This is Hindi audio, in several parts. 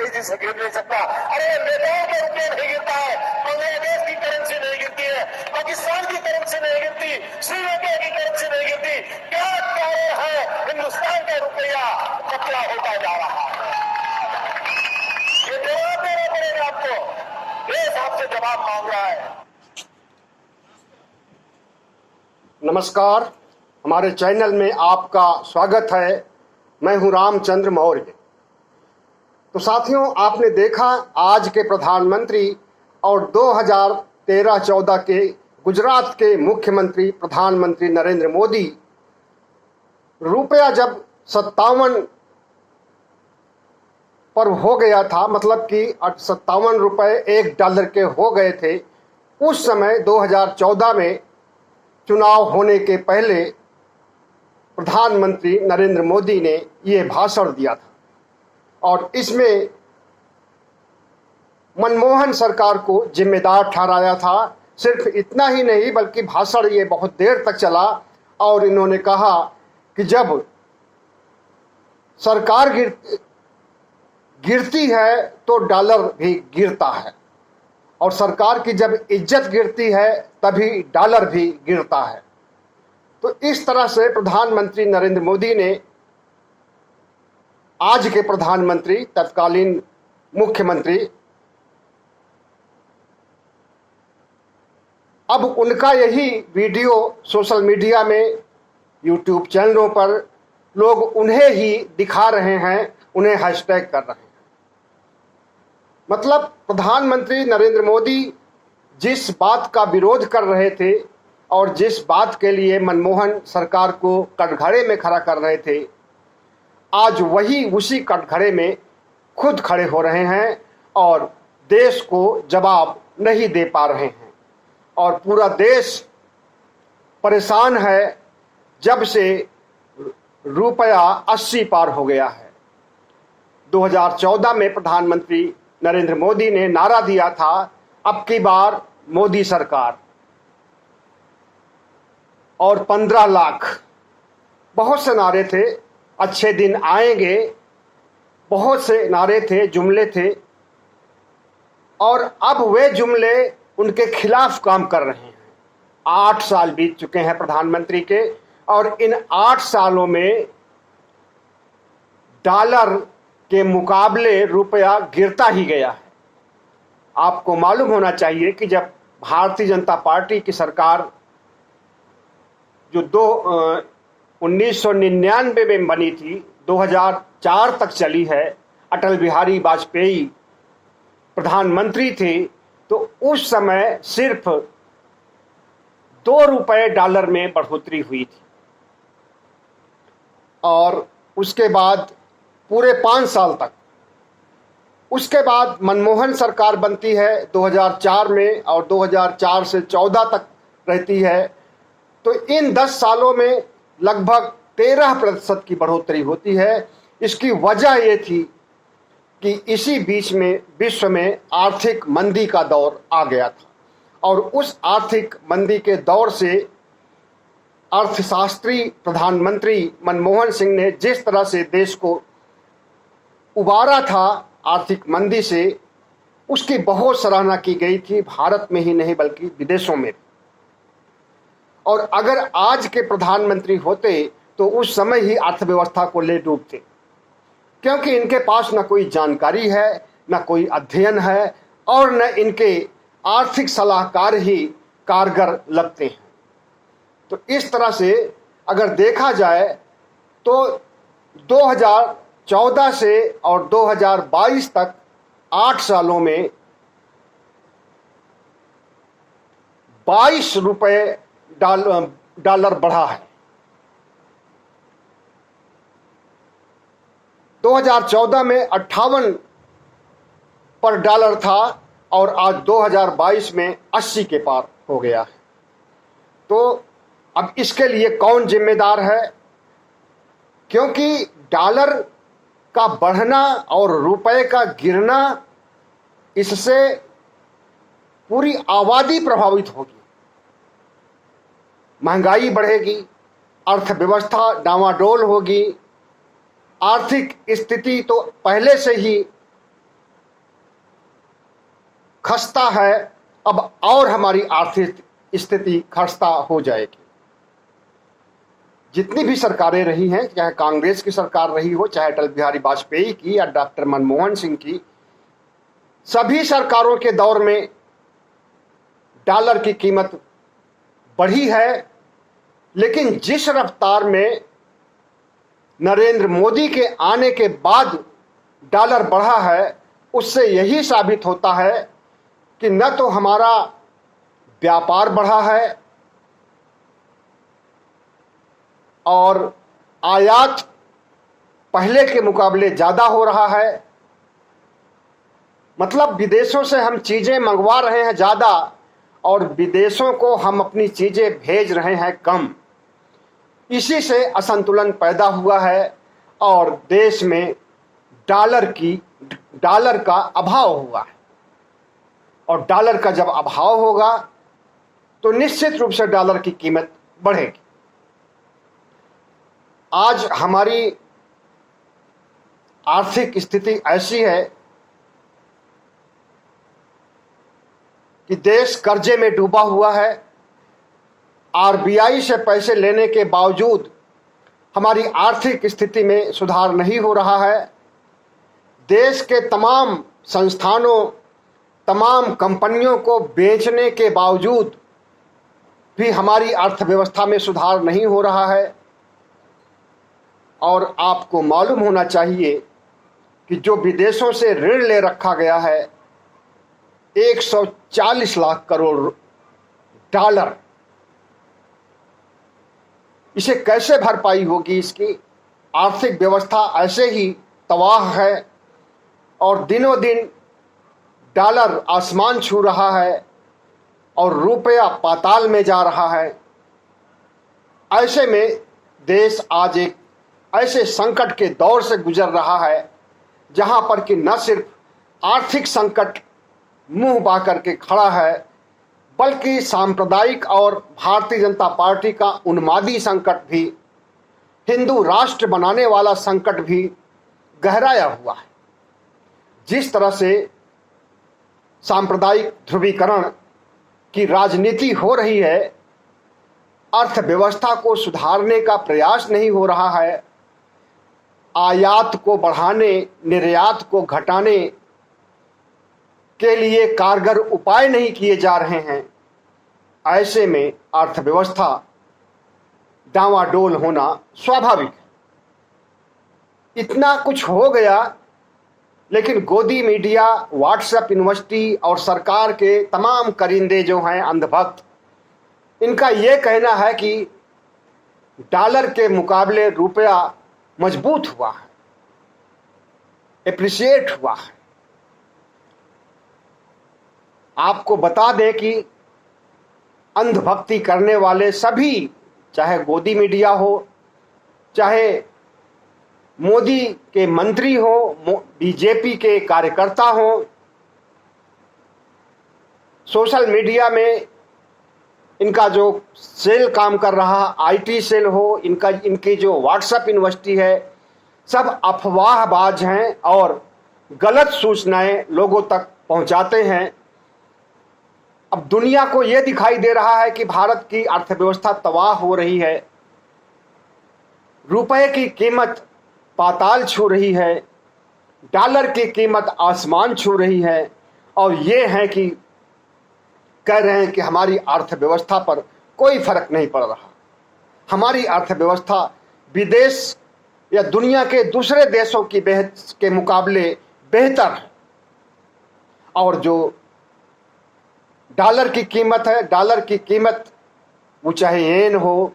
तेजी से गिर नहीं सकता। अरे नेपाल का रुपया नहीं गिरता है, बांग्लादेश की करेंसी नहीं गिरती है, पाकिस्तान की करेंसी नहीं गिरती, श्रीलंका की करेंसी नहीं गिरती। क्या कारण है हिंदुस्तान का रुपया पतला होता जा रहा है? ये जवाब देना पड़ेगा आपको। देश आपसे जवाब मांग रहा है। नमस्कार, हमारे चैनल में आपका स्वागत है। मैं हूं रामचंद्र मौर्य। तो साथियों, आपने देखा आज के प्रधानमंत्री और 2013-14 के गुजरात के मुख्यमंत्री प्रधानमंत्री नरेंद्र मोदी, रुपया जब 57 पर हो गया था, मतलब कि 57 रुपये $1 के हो गए थे, उस समय 2014 में चुनाव होने के पहले प्रधानमंत्री नरेंद्र मोदी ने ये भाषण दिया था और इसमें मनमोहन सरकार को जिम्मेदार ठहराया था। सिर्फ इतना ही नहीं बल्कि भाषण ये बहुत देर तक चला और इन्होंने कहा कि जब सरकार गिरती है तो डॉलर भी गिरता है और सरकार की जब इज्जत गिरती है तभी डॉलर भी गिरता है। तो इस तरह से प्रधानमंत्री नरेंद्र मोदी ने आज के प्रधानमंत्री, तत्कालीन मुख्यमंत्री, अब उनका यही वीडियो सोशल मीडिया में, यूट्यूब चैनलों पर लोग उन्हें ही दिखा रहे हैं, उन्हें हैशटैग कर रहे हैं। मतलब प्रधानमंत्री नरेंद्र मोदी जिस बात का विरोध कर रहे थे और जिस बात के लिए मनमोहन सरकार को कटघरे में खड़ा कर रहे थे, आज वही उसी कटघरे में खुद खड़े हो रहे हैं और देश को जवाब नहीं दे पा रहे हैं। और पूरा देश परेशान है जब से रुपया 80 पार हो गया है। 2014 में प्रधानमंत्री नरेंद्र मोदी ने नारा दिया था, अब की बार मोदी सरकार, और 15 लाख, बहुत से नारे थे, अच्छे दिन आएंगे, बहुत से नारे थे, जुमले थे, और अब वे जुमले उनके खिलाफ काम कर रहे हैं। 8 साल बीत चुके हैं प्रधानमंत्री के और इन 8 सालों में डॉलर के मुकाबले रुपया गिरता ही गया है। आपको मालूम होना चाहिए कि जब भारतीय जनता पार्टी की सरकार जो 1999 में बनी थी, 2004 तक चली है, अटल बिहारी वाजपेयी प्रधानमंत्री थे, तो उस समय सिर्फ 2 रुपये डॉलर में बढ़ोतरी हुई थी और उसके बाद पूरे 5 साल तक, उसके बाद मनमोहन सरकार बनती है 2004 में और 2004 से 14 तक रहती है। तो इन 10 सालों में लगभग 13% की बढ़ोतरी होती है। इसकी वजह ये थी कि इसी बीच में विश्व में आर्थिक मंदी का दौर आ गया था और उस आर्थिक मंदी के दौर से अर्थशास्त्री प्रधानमंत्री मनमोहन सिंह ने जिस तरह से देश को उबारा था आर्थिक मंदी से, उसकी बहुत सराहना की गई थी, भारत में ही नहीं बल्कि विदेशों में। और अगर आज के प्रधानमंत्री होते तो उस समय ही अर्थव्यवस्था को ले डूबते, क्योंकि इनके पास न कोई जानकारी है, न कोई अध्ययन है और न इनके आर्थिक सलाहकार ही कारगर लगते हैं। तो इस तरह से अगर देखा जाए तो 2014 से और 2022 तक 8 सालों में 22 रुपये डॉलर बढ़ा है। 2014 में 58 पर डॉलर था और आज 2022 में 80 के पार हो गया है। तो अब इसके लिए कौन जिम्मेदार है? क्योंकि डॉलर का बढ़ना और रुपए का गिरना, इससे पूरी आबादी प्रभावित होगी, महंगाई बढ़ेगी, अर्थव्यवस्था डामाडोल होगी, आर्थिक स्थिति तो पहले से ही खस्ता है, अब और हमारी आर्थिक स्थिति खस्ता हो जाएगी। जितनी भी सरकारें रही हैं, चाहे कांग्रेस की सरकार रही हो, चाहे अटल बिहारी वाजपेयी की या डॉक्टर मनमोहन सिंह की, सभी सरकारों के दौर में डॉलर की कीमत बढ़ी है। लेकिन जिस रफ्तार में नरेंद्र मोदी के आने के बाद डॉलर बढ़ा है, उससे यही साबित होता है कि न तो हमारा व्यापार बढ़ा है और आयात पहले के मुकाबले ज़्यादा हो रहा है। मतलब विदेशों से हम चीज़ें मंगवा रहे हैं ज़्यादा और विदेशों को हम अपनी चीज़ें भेज रहे हैं कम। इसी से असंतुलन पैदा हुआ है और देश में डॉलर का अभाव हुआ है। और डॉलर का जब अभाव होगा तो निश्चित रूप से डॉलर की कीमत बढ़ेगी। आज हमारी आर्थिक स्थिति ऐसी है कि देश कर्जे में डूबा हुआ है। आरबीआई से पैसे लेने के बावजूद हमारी आर्थिक स्थिति में सुधार नहीं हो रहा है। देश के तमाम संस्थानों, तमाम कंपनियों को बेचने के बावजूद भी हमारी अर्थव्यवस्था में सुधार नहीं हो रहा है। और आपको मालूम होना चाहिए कि जो विदेशों से ऋण ले रखा गया है 140 लाख करोड़ डॉलर, इसे कैसे भरपाई होगी? इसकी आर्थिक व्यवस्था ऐसे ही तबाह है और दिनों दिन डॉलर आसमान छू रहा है और रुपया पाताल में जा रहा है। ऐसे में देश आज एक ऐसे संकट के दौर से गुजर रहा है जहां पर कि न सिर्फ आर्थिक संकट मुंह बा करके खड़ा है, बल्कि सांप्रदायिक और भारतीय जनता पार्टी का उन्मादी संकट भी, हिंदू राष्ट्र बनाने वाला संकट भी गहराया हुआ है। जिस तरह से सांप्रदायिक ध्रुवीकरण की राजनीति हो रही है, अर्थव्यवस्था को सुधारने का प्रयास नहीं हो रहा है, आयात को बढ़ाने, निर्यात को घटाने के लिए कारगर उपाय नहीं किए जा रहे हैं, ऐसे में अर्थव्यवस्था डावाडोल होना स्वाभाविक है। इतना कुछ हो गया, लेकिन गोदी मीडिया, व्हाट्सएप यूनिवर्सिटी और सरकार के तमाम करिंदे जो हैं अंधभक्त, इनका ये कहना है कि डॉलर के मुकाबले रुपया मजबूत हुआ है, एप्रिशिएट हुआ है। आपको बता दें कि अंधभक्ति करने वाले सभी, चाहे गोदी मीडिया हो, चाहे मोदी के मंत्री हो, बीजेपी के कार्यकर्ता हो, सोशल मीडिया में इनका जो सेल काम कर रहा, आईटी सेल हो, इनकी जो व्हाट्सएप यूनिवर्सिटी है, सब अफवाहबाज हैं और गलत सूचनाएं लोगों तक पहुंचाते हैं। अब दुनिया को यह दिखाई दे रहा है कि भारत की अर्थव्यवस्था तबाह हो रही है, रुपए की कीमत पाताल छू रही है, डॉलर की कीमत आसमान छू रही है, और ये है कि कह रहे हैं कि हमारी अर्थव्यवस्था पर कोई फर्क नहीं पड़ रहा। हमारी अर्थव्यवस्था विदेश या दुनिया के दूसरे देशों की के मुकाबले बेहतर है। और जो डॉलर की कीमत है, डॉलर की कीमत वो चाहे येन हो,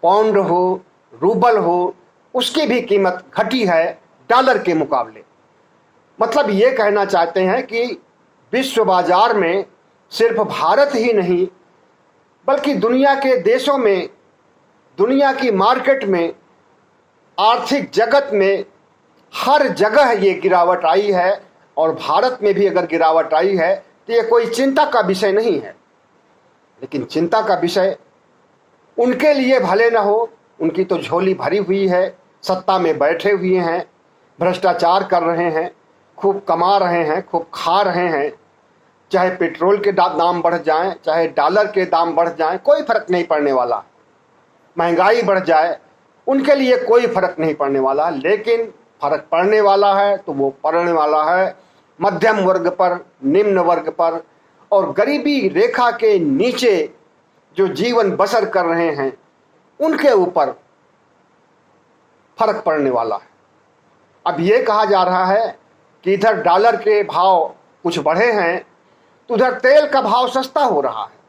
पाउंड हो, रूबल हो, उसकी भी कीमत घटी है डॉलर के मुकाबले। मतलब ये कहना चाहते हैं कि विश्व बाजार में सिर्फ भारत ही नहीं, बल्कि दुनिया के देशों में, दुनिया की मार्केट में, आर्थिक जगत में हर जगह ये गिरावट आई है। और भारत में भी अगर गिरावट आई है तो ये कोई चिंता का विषय नहीं है। लेकिन चिंता का विषय उनके लिए भले न हो, उनकी तो झोली भरी हुई है, सत्ता में बैठे हुए हैं, भ्रष्टाचार कर रहे हैं, खूब कमा रहे हैं, खूब खा रहे हैं, चाहे पेट्रोल के दाम बढ़ जाएं, चाहे डॉलर के दाम बढ़ जाएं, कोई फर्क नहीं पड़ने वाला। महंगाई बढ़ जाए, उनके लिए कोई फर्क नहीं पड़ने वाला। लेकिन फर्क पड़ने वाला है तो वो पड़ने वाला है मध्यम वर्ग पर, निम्न वर्ग पर, और गरीबी रेखा के नीचे जो जीवन बसर कर रहे हैं उनके ऊपर फर्क पड़ने वाला है। अब ये कहा जा रहा है कि इधर डॉलर के भाव कुछ बढ़े हैं तो उधर तेल का भाव सस्ता हो रहा है।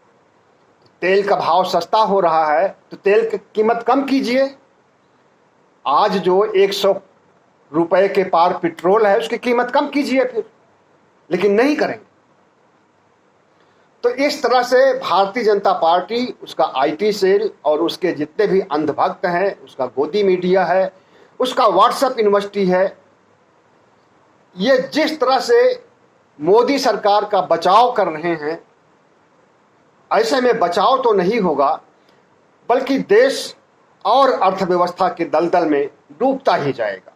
तेल का भाव सस्ता हो रहा है तो तेल की कीमत कम कीजिए। आज जो 100 रुपए के पार पेट्रोल है उसकी कीमत कम कीजिए फिर, लेकिन नहीं करेंगे। तो इस तरह से भारतीय जनता पार्टी, उसका आईटी सेल और उसके जितने भी अंधभक्त हैं, उसका गोदी मीडिया है, उसका व्हाट्सएप यूनिवर्सिटी है, ये जिस तरह से मोदी सरकार का बचाव कर रहे हैं, ऐसे में बचाव तो नहीं होगा बल्कि देश और अर्थव्यवस्था के दलदल में डूबता ही जाएगा।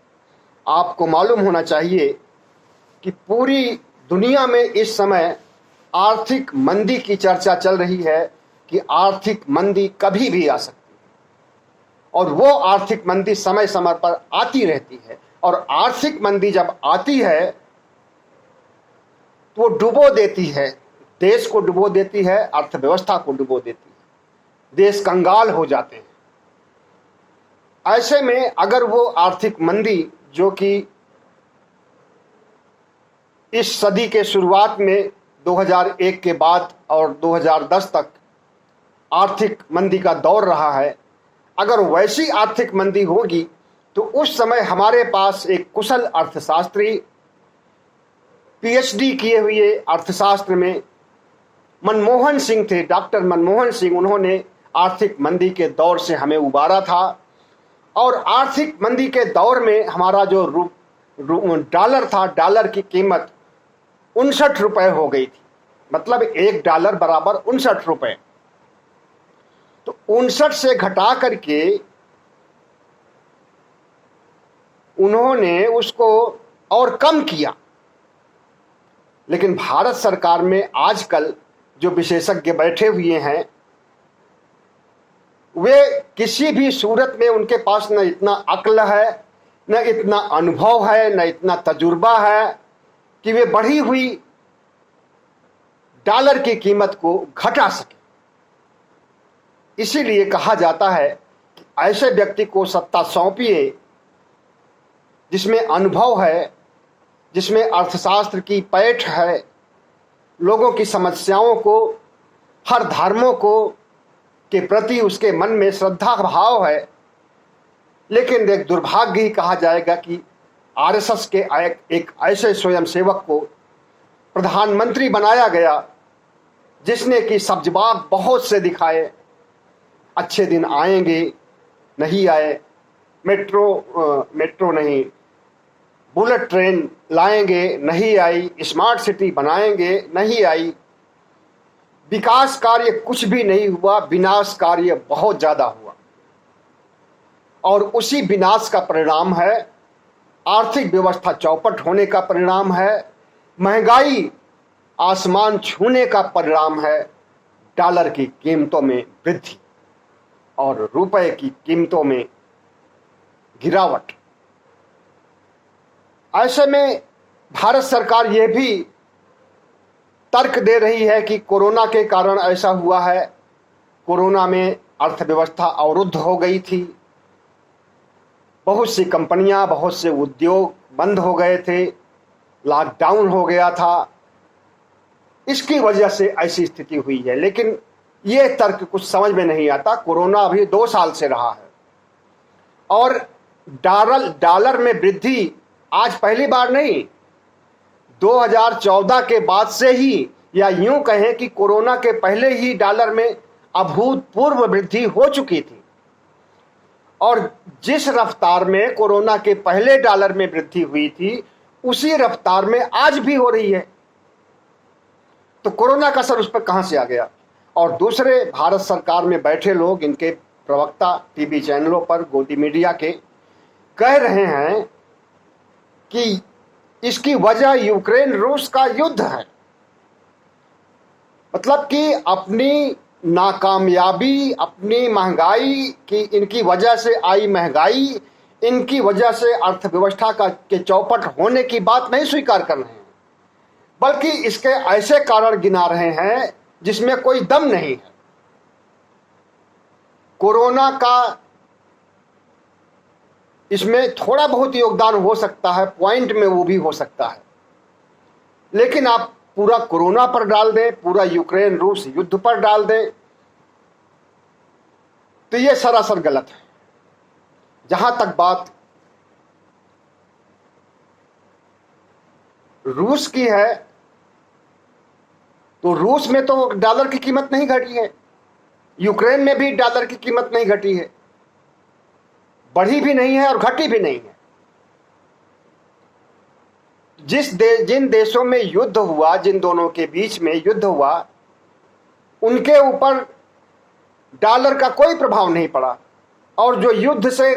आपको मालूम होना चाहिए कि पूरी दुनिया में इस समय आर्थिक मंदी की चर्चा चल रही है कि आर्थिक मंदी कभी भी आ सकती है, और वो आर्थिक मंदी समय समय पर आती रहती है। और आर्थिक मंदी जब आती है तो वो डुबो देती है, देश को डुबो देती है, अर्थव्यवस्था को डुबो देती है, देश कंगाल हो जाते हैं। ऐसे में अगर वो आर्थिक मंदी जो कि इस सदी के शुरुआत में 2001 के बाद और 2010 तक आर्थिक मंदी का दौर रहा है, अगर वैसी आर्थिक मंदी होगी तो उस समय हमारे पास एक कुशल अर्थशास्त्री, पीएचडी किए हुए अर्थशास्त्र में मनमोहन सिंह थे, डॉक्टर मनमोहन सिंह। उन्होंने आर्थिक मंदी के दौर से हमें उबारा था, और आर्थिक मंदी के दौर में हमारा जो डॉलर था, डॉलर की कीमत 59 रुपए हो गई थी। मतलब $1 बराबर 59 रुपए। तो 59 से घटा करके उन्होंने उसको और कम किया। लेकिन भारत सरकार में आजकल जो विशेषज्ञ बैठे हुए हैं, वे किसी भी सूरत में उनके पास न इतना अक्ल है, न इतना अनुभव है, न इतना तजुर्बा है कि वे बढ़ी हुई डॉलर की कीमत को घटा सके। इसीलिए कहा जाता है कि ऐसे व्यक्ति को सत्ता सौंपिए जिसमें अनुभव है, जिसमें अर्थशास्त्र की पैठ है, लोगों की समस्याओं को, हर धर्मों को के प्रति उसके मन में श्रद्धा भाव है। लेकिन एक दुर्भाग्य ही कहा जाएगा कि आरएसएस के एक ऐसे स्वयंसेवक को प्रधानमंत्री बनाया गया जिसने कि सब्जबाग बहुत से दिखाए, अच्छे दिन आएंगे, नहीं आए, मेट्रो नहीं, बुलेट ट्रेन लाएंगे, नहीं आई, स्मार्ट सिटी बनाएंगे, नहीं आई, विकास कार्य कुछ भी नहीं हुआ, विनाश कार्य बहुत ज्यादा हुआ। और उसी विनाश का परिणाम है, आर्थिक व्यवस्था चौपट होने का परिणाम है, महंगाई आसमान छूने का परिणाम है, डॉलर की कीमतों में वृद्धि और रुपए की कीमतों में गिरावट। ऐसे में भारत सरकार यह भी तर्क दे रही है कि कोरोना के कारण ऐसा हुआ है, कोरोना में अर्थव्यवस्था अवरुद्ध हो गई थी, बहुत सी कंपनियां, बहुत से उद्योग बंद हो गए थे, लॉकडाउन हो गया था, इसकी वजह से ऐसी स्थिति हुई है। लेकिन यह तर्क कुछ समझ में नहीं आता। कोरोना अभी 2 साल से रहा है और डॉलर में वृद्धि आज पहली बार नहीं, 2014 के बाद से ही, या यूं कहें कि कोरोना के पहले ही डॉलर में अभूतपूर्व वृद्धि हो चुकी थी। और जिस रफ्तार में कोरोना के पहले डॉलर में वृद्धि हुई थी, उसी रफ्तार में आज भी हो रही है। तो कोरोना का असर उस पर कहां से आ गया? और दूसरे भारत सरकार में बैठे लोग, इनके प्रवक्ता टीवी चैनलों पर, गोदी मीडिया के, कह रहे हैं कि इसकी वजह यूक्रेन रूस का युद्ध है। मतलब कि अपनी नाकामयाबी, अपनी महंगाई की, इनकी वजह से आई महंगाई, इनकी वजह से अर्थव्यवस्था का के चौपट होने की बात नहीं स्वीकार कर रहे हैं, बल्कि इसके ऐसे कारण गिना रहे हैं जिसमें कोई दम नहीं है। कोरोना का इसमें थोड़ा बहुत योगदान हो सकता है, पॉइंट में वो भी हो सकता है, लेकिन आप पूरा कोरोना पर डाल दें, पूरा यूक्रेन रूस युद्ध पर डाल दें, तो ये सरासर गलत है। जहां तक बात रूस की है, तो रूस में तो डॉलर की कीमत नहीं घटी है, यूक्रेन में भी डॉलर की कीमत नहीं घटी है, बढ़ी भी नहीं है और घटी भी नहीं है। जिन देशों में युद्ध हुआ, जिन दोनों के बीच में युद्ध हुआ, उनके ऊपर डॉलर का कोई प्रभाव नहीं पड़ा, और जो युद्ध से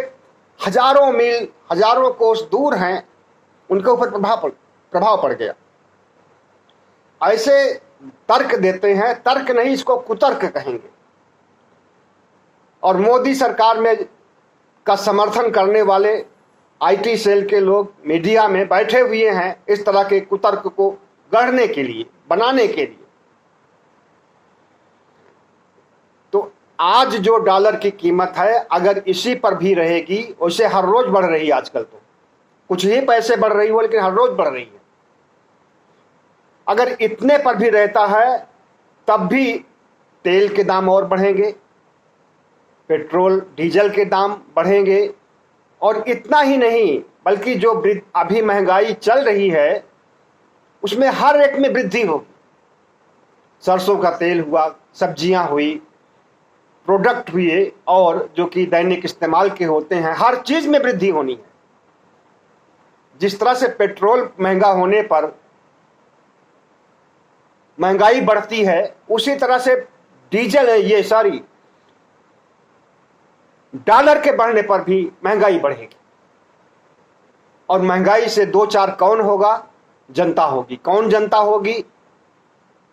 हजारों मील, हजारों कोस दूर हैं, उनके ऊपर प्रभाव पड़ गया। ऐसे तर्क देते हैं, तर्क नहीं, इसको कुतर्क कहेंगे। और मोदी सरकार में का समर्थन करने वाले आईटी सेल के लोग मीडिया में बैठे हुए हैं इस तरह के कुतर्क को गढ़ने के लिए, बनाने के लिए। तो आज जो डॉलर की कीमत है, अगर इसी पर भी रहेगी, वैसे हर रोज बढ़ रही है, आजकल तो कुछ ही पैसे बढ़ रही हो, लेकिन हर रोज बढ़ रही है। अगर इतने पर भी रहता है, तब भी तेल के दाम और बढ़ेंगे, पेट्रोल डीजल के दाम बढ़ेंगे, और इतना ही नहीं, बल्कि जो अभी महंगाई चल रही है उसमें हर एक में वृद्धि होगी। सरसों का तेल हुआ, सब्जियां हुई, प्रोडक्ट हुए, और जो कि दैनिक इस्तेमाल के होते हैं, हर चीज में वृद्धि होनी है। जिस तरह से पेट्रोल महंगा होने पर महंगाई बढ़ती है, उसी तरह से डॉलर के बढ़ने पर भी महंगाई बढ़ेगी। और महंगाई से दो चार कौन होगा? जनता होगी। कौन जनता होगी?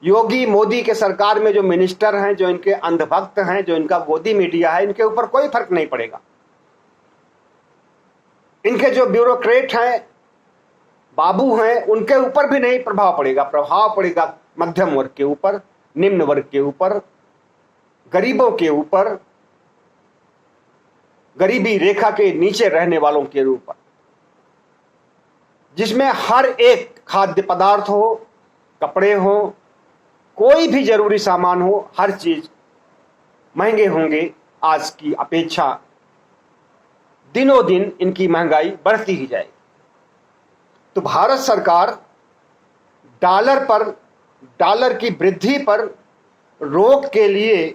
योगी मोदी के सरकार में जो मिनिस्टर हैं, जो इनके अंधभक्त हैं, जो इनका गोदी मीडिया है, इनके ऊपर कोई फर्क नहीं पड़ेगा। इनके जो ब्यूरोक्रेट हैं, बाबू हैं, उनके ऊपर भी नहीं प्रभाव पड़ेगा। प्रभाव पड़ेगा मध्यम वर्ग के ऊपर, निम्न वर्ग के ऊपर, गरीबों के ऊपर, गरीबी रेखा के नीचे रहने वालों के ऊपर, जिसमें हर एक खाद्य पदार्थ हो, कपड़े हो, कोई भी जरूरी सामान हो, हर चीज महंगे होंगे। आज की अपेक्षा दिनों दिन इनकी महंगाई बढ़ती ही जाएगी। तो भारत सरकार डॉलर की वृद्धि पर रोक के लिए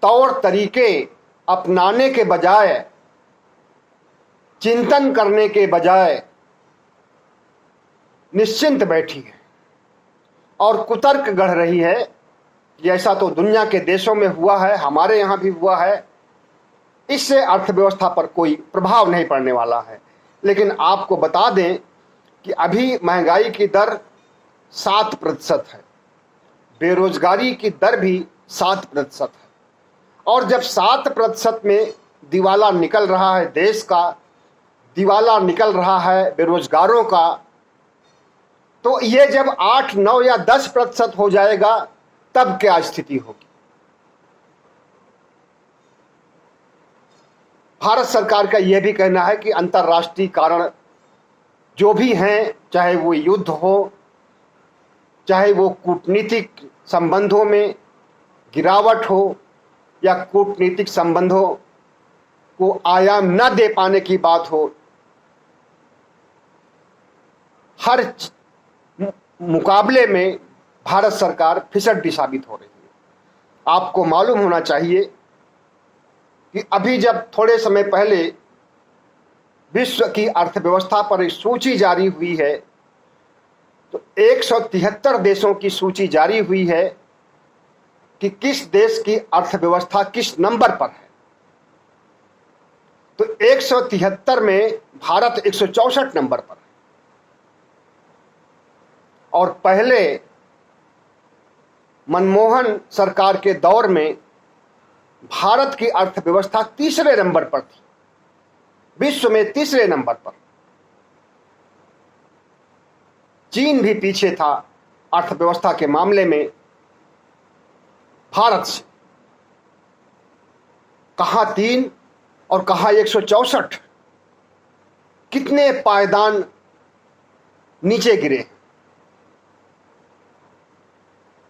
तौर तरीके अपनाने के बजाय, चिंतन करने के बजाय निश्चिंत बैठी है और कुतर्क गढ़ रही है कि ऐसा तो दुनिया के देशों में हुआ है, हमारे यहां भी हुआ है, इससे अर्थव्यवस्था पर कोई प्रभाव नहीं पड़ने वाला है। लेकिन आपको बता दें कि अभी महंगाई की दर 7% है, बेरोजगारी की दर भी 7% है, और जब 7% में दिवाला निकल रहा है देश का, दिवाला निकल रहा है बेरोजगारों का, तो ये जब 8, 9 या 10% हो जाएगा, तब क्या स्थिति होगी? भारत सरकार का यह भी कहना है कि अंतर्राष्ट्रीय कारण जो भी हैं, चाहे वो युद्ध हो, चाहे वो कूटनीतिक संबंधों में गिरावट हो, या कूटनीतिक संबंधों को आयाम न दे पाने की बात हो, हर मुकाबले में भारत सरकार फिसड्डी साबित हो रही है। आपको मालूम होना चाहिए कि अभी जब थोड़े समय पहले विश्व की अर्थव्यवस्था पर एक सूची जारी हुई है, तो 173 देशों की सूची जारी हुई है कि किस देश की अर्थव्यवस्था किस नंबर पर है। तो 173 में भारत 164 नंबर पर है, और पहले मनमोहन सरकार के दौर में भारत की अर्थव्यवस्था तीसरे नंबर पर थी, विश्व में तीसरे नंबर पर। चीन भी पीछे था अर्थव्यवस्था के मामले में भारत से। कहां 3 और कहां 164, कितने पायदान नीचे गिरे।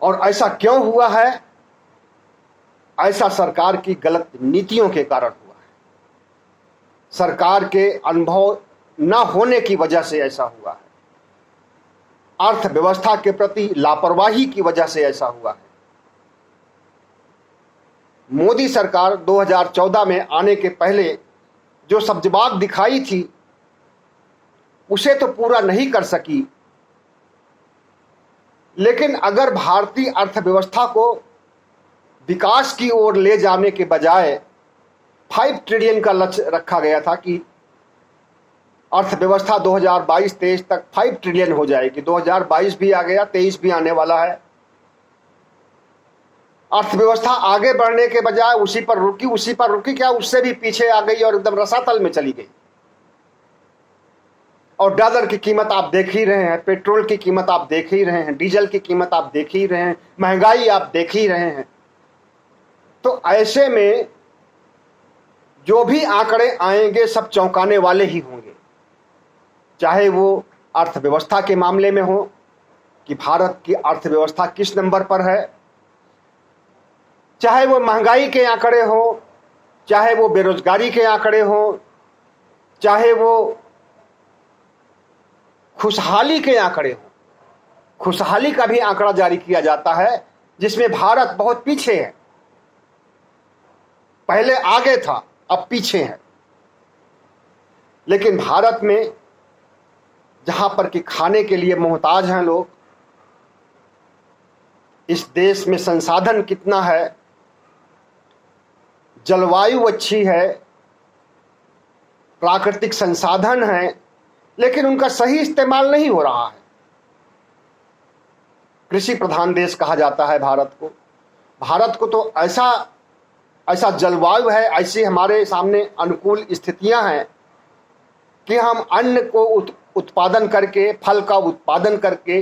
और ऐसा क्यों हुआ है? ऐसा सरकार की गलत नीतियों के कारण हुआ है, सरकार के अनुभव न होने की वजह से ऐसा हुआ है, अर्थव्यवस्था के प्रति लापरवाही की वजह से ऐसा हुआ है। मोदी सरकार 2014 में आने के पहले जो सब्जबाग दिखाई थी उसे तो पूरा नहीं कर सकी, लेकिन अगर भारतीय अर्थव्यवस्था को विकास की ओर ले जाने के बजाय 5 ट्रिलियन का लक्ष्य रखा गया था कि अर्थव्यवस्था 2022-23 तक 5 ट्रिलियन हो जाएगी। 2022 भी आ गया, 23 भी आने वाला है। अर्थव्यवस्था आगे बढ़ने के बजाय उसी पर रुकी, क्या उससे भी पीछे आ गई और एकदम रसातल में चली गई। और डॉलर की कीमत आप देख ही रहे हैं, पेट्रोल की कीमत आप देख ही रहे हैं, डीजल की कीमत आप देख ही रहे हैं, महंगाई आप देख ही रहे हैं। तो ऐसे में जो भी आंकड़े आएंगे सब चौंकाने वाले ही होंगे, चाहे वो अर्थव्यवस्था के मामले में हो कि भारत की अर्थव्यवस्था किस नंबर पर है, चाहे वो महंगाई के आंकड़े हो, चाहे वो बेरोजगारी के आंकड़े हो, चाहे वो खुशहाली के आंकड़े हो। खुशहाली का भी आंकड़ा जारी किया जाता है जिसमें भारत बहुत पीछे है, पहले आगे था अब पीछे है। लेकिन भारत में जहां पर कि खाने के लिए मोहताज हैं लोग, इस देश में संसाधन कितना है, जलवायु अच्छी है, प्राकृतिक संसाधन है, लेकिन उनका सही इस्तेमाल नहीं हो रहा है। कृषि प्रधान देश कहा जाता है भारत को। भारत को तो ऐसा जलवायु है, ऐसी हमारे सामने अनुकूल स्थितियां हैं कि हम अन्न को उत्पादन करके, फल का उत्पादन करके,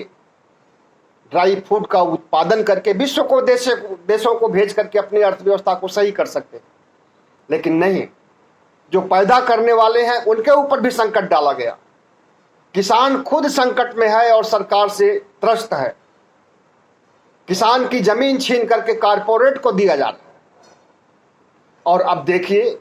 ड्राई फ्रूट का उत्पादन करके विश्व को देशों को भेज करके अपनी अर्थव्यवस्था को सही कर सकते हैं। लेकिन नहीं, जो पैदा करने वाले हैं उनके ऊपर भी संकट डाला गया। किसान खुद संकट में है और सरकार से त्रस्त है। किसान की जमीन छीन करके कारपोरेट को दिया जा रहा है। और अब देखिए